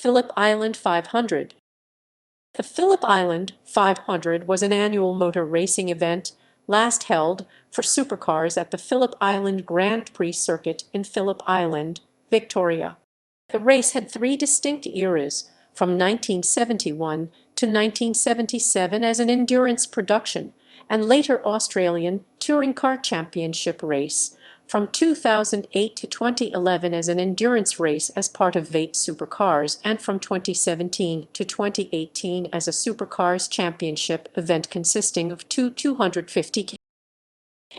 Phillip Island 500. The Phillip Island 500 was an annual motor racing event last held for supercars at the Phillip Island Grand Prix circuit in Phillip Island, Victoria. The race had three distinct eras, from 1971 to 1977 as an endurance production, and later Australian Touring Car Championship race, from 2008 to 2011 as an endurance race as part of V8 Supercars, and from 2017 to 2018 as a Supercars Championship event consisting of two 250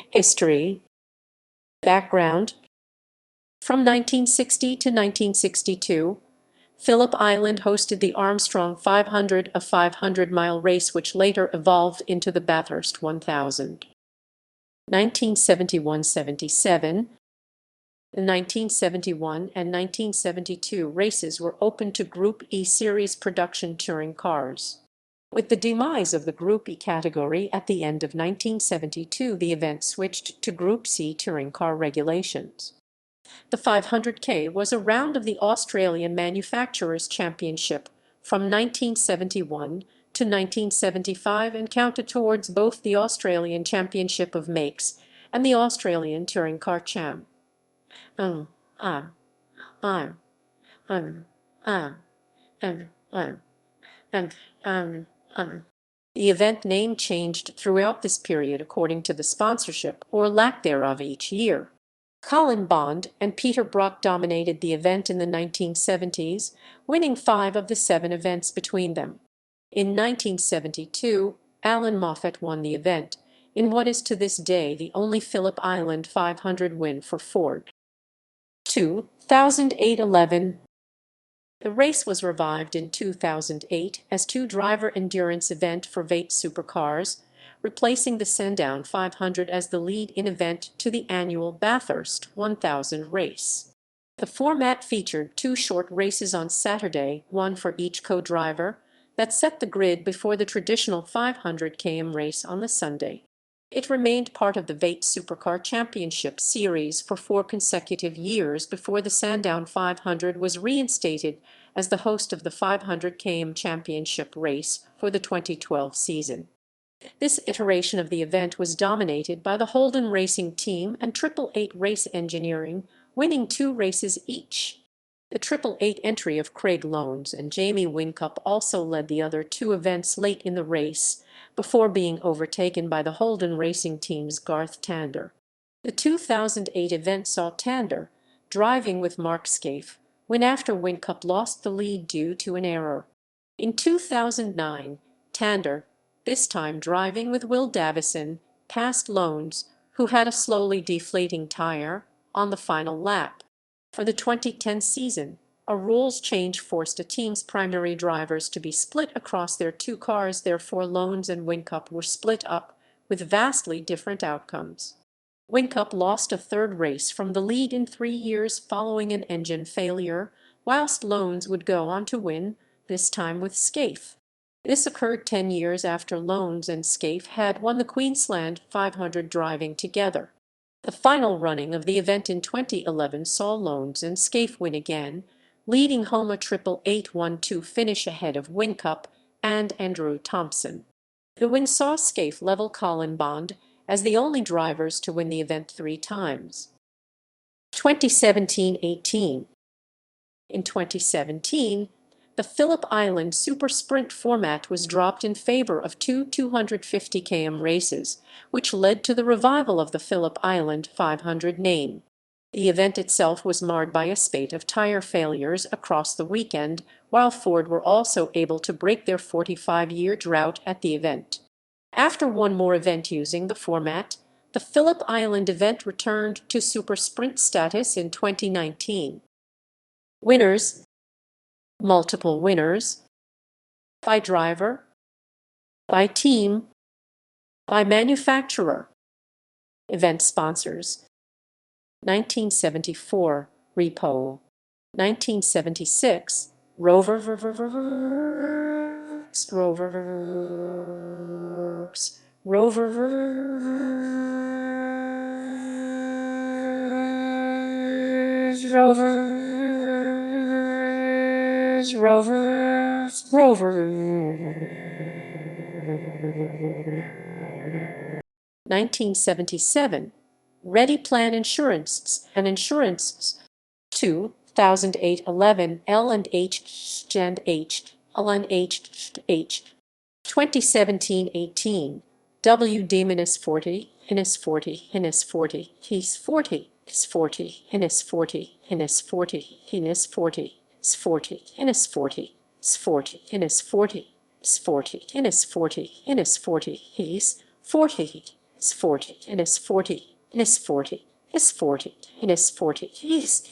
History. Background. From 1960 to 1962, Phillip Island hosted the Armstrong 500, a 500-mile race which later evolved into the Bathurst 1000. 1971-77. The 1971 and 1972 races were open to Group E Series production touring cars. With the demise of the Group E category at the end of 1972, the event switched to Group C touring car regulations. The 500K was a round of the Australian Manufacturers' Championship from 1971 to 1975 and counted towards both the Australian Championship of Makes and the Australian Touring Car Champ. The event name changed throughout this period according to the sponsorship or lack thereof each year. Colin Bond and Peter Brock dominated the event in the 1970s, winning 5 of the 7 events between them. In 1972, Alan Moffat won the event, in what is to this day the only Phillip Island 500 win for Ford. 2008-11. The race was revived in 2008 as two-driver endurance event for V8 Supercars, replacing the Sandown 500 as the lead-in event to the annual Bathurst 1000 race. The format featured 2 short races on Saturday, one for each co-driver, that set the grid before the traditional 500 km race on the Sunday. It remained part of the V8 Supercar Championship series for 4 consecutive years before the Sandown 500 was reinstated as the host of the 500 km championship race for the 2012 season. This iteration of the event was dominated by the Holden Racing Team and 888 Race Engineering, winning 2 races each. The 888 entry of Craig Lowndes and Jamie Whincup also led the other 2 events late in the race, before being overtaken by the Holden Racing Team's Garth Tander. The 2008 event saw Tander, driving with Mark Skaife, win after Whincup lost the lead due to an error. In 2009, Tander, this time driving with Will Davison, passed Lowndes, who had a slowly deflating tire, on the final lap. For the 2010 season, a rules change forced a team's primary drivers to be split across their 2 cars, therefore Lowndes and Whincup were split up, with vastly different outcomes. Whincup lost a 3rd race from the lead in 3 years following an engine failure, whilst Lowndes would go on to win, this time with Skaife. This occurred 10 years after Lowndes and Skaife had won the Queensland 500 driving together. The final running of the event in 2011 saw Lowndes and Skaife win again, leading home a 888-1-2 finish ahead of Whincup and Andrew Thompson. The win saw Skaife level Colin Bond as the only drivers to win the event 3 times. 2017-18. In 2017, the Phillip Island Super Sprint format was dropped in favor of 2 250 km races, which led to the revival of the Phillip Island 500 name. The event itself was marred by a spate of tire failures across the weekend, while Ford were also able to break their 45-year drought at the event. After one more event using the format, the Phillip Island event returned to Super Sprint status in 2019. Winners. Multiple winners. By driver. By team. By manufacturer. Event sponsors. 1974, Repo. 1976, Rovers. 1977. Ready Plan Insurance and Insurance. 2008 11 L and H and H L and H. 2017 18 W D minus 40 minus 40 minus 40 he's 40 is 40 minus 40 minus 40 minus 40 is 40 minus 40 is 40 minus 40 is 40 minus 40 minus 40 he's 40 is 40 minus 40 minus 40 is 40 minus 40 he's